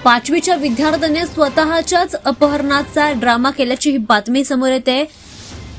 पाचवीच्या विद्यार्थ्याने स्वतःच्याच अपहरणाचा ड्रामा केल्याची ही बातमी समोर येते।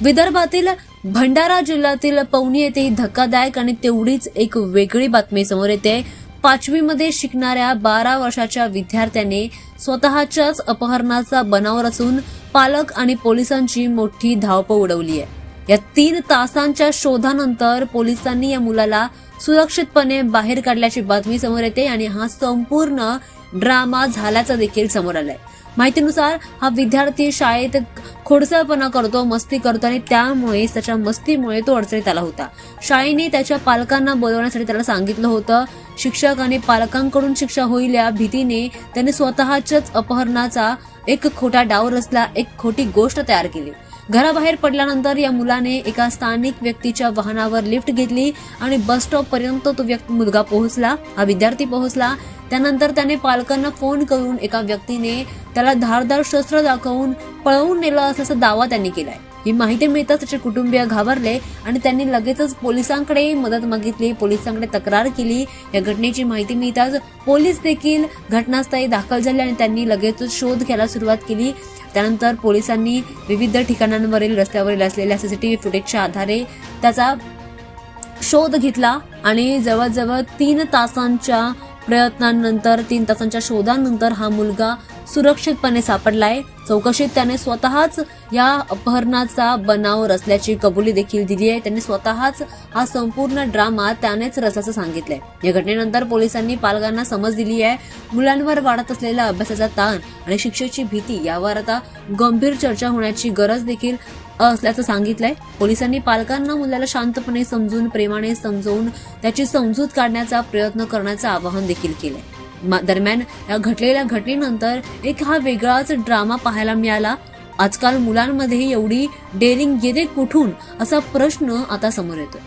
विदर्भातील भंडारा जिल्ह्यातील पवनी येथे ही धक्कादायक आणि तेवढीच एक वेगळी बातमी समोर येते। पाचवीमध्ये शिकणाऱ्या 12 वर्षाच्या विद्यार्थ्याने स्वतःच्याच अपहरणाचा बनाव रचून पालक आणि पोलिसांची मोठी धावपळ उडवली आहे। या 3 तासांच्या शोधानंतर पोलिसांनी या मुलाला सुरक्षितपणे बाहेर काढल्याची बातमी समोर येते आणि हा संपूर्ण ड्रामा झाल्याचं देखील समोर आलंय। माहितीनुसार हा विद्यार्थी शाळेत खोडसाळपणा करतो, मस्ती करतो आणि त्यामुळे त्याच्या मस्तीमुळे तो अडचणीत आला होता। शाळेने त्याच्या पालकांना बोलवण्यासाठी त्याला सांगितलं होतं। शिक्षक आणि पालकांकडून शिक्षा होईल या भीतीने त्याने स्वतःच्याच अपहरणाचा एक खोटा डाव रचला, एक खोटी गोष्ट तयार केली। घराबाहेर पडल्यानंतर या मुलाने एका स्थानिक व्यक्तीच्या वाहनावर लिफ्ट घेतली आणि बस स्टॉप पर्यंत तो मुलगा पोहोचला, हा विद्यार्थी पोहोचला। त्यानंतर त्याने पालकांना फोन करून एका व्यक्तीने त्याला धारदार शस्त्र दाखवून पळवून नेलं असल्याचा दावा त्यांनी केलाय। ही माहिती मिळताच त्याचे कुटुंबीय घाबरले आणि त्यांनी लगेचच पोलिसांकडे मदत मागितली, पोलिसांकडे तक्रार केली। या घटनेची माहिती मिळताच पोलीस देखील घटनास्थळी दाखल झाले आणि त्यांनी लगेचच शोध घ्यायला सुरुवात केली। त्यानंतर पोलिसांनी विविध ठिकाणांवरील रस्त्यावरील असलेल्या सीसीटीव्ही फुटेजच्या आधारे त्याचा शोध घेतला आणि जवळजवळ 3 तासांच्या प्रयत्नांनंतर 3 तासांच्या शोधानंतर हा मुलगा सुरक्षितपणे सापडलाय। चौकशीत त्याने स्वतःच या अपहरणाचा बनाव रचल्याची कबुली देखील दिली आहे। त्याने स्वतःच हा संपूर्ण ड्रामा त्यानेच रचल्याचं सांगितलंय। या घटनेनंतर पोलिसांनी पालकांना समज दिली आहे। मुलांवर वाढत असलेला अभ्यासाचा ताण आणि शिक्षेची भीती यावर आता गंभीर चर्चा होण्याची गरज देखील असल्याचं सांगितलंय। पोलिसांनी पालकांना मुलाला शांतपणे समजून, प्रेमाने समजून त्याची समजूत काढण्याचा प्रयत्न करण्याचं आवाहन देखील केलंय। दरम्यान या घडलेल्या घटनेनंतर एक हा वेगळाच ड्रामा पाहायला मिळाला। आजकाल मुलांमध्ये एवढी डेअरिंग येते कुठून असा प्रश्न आता समोर येतोय।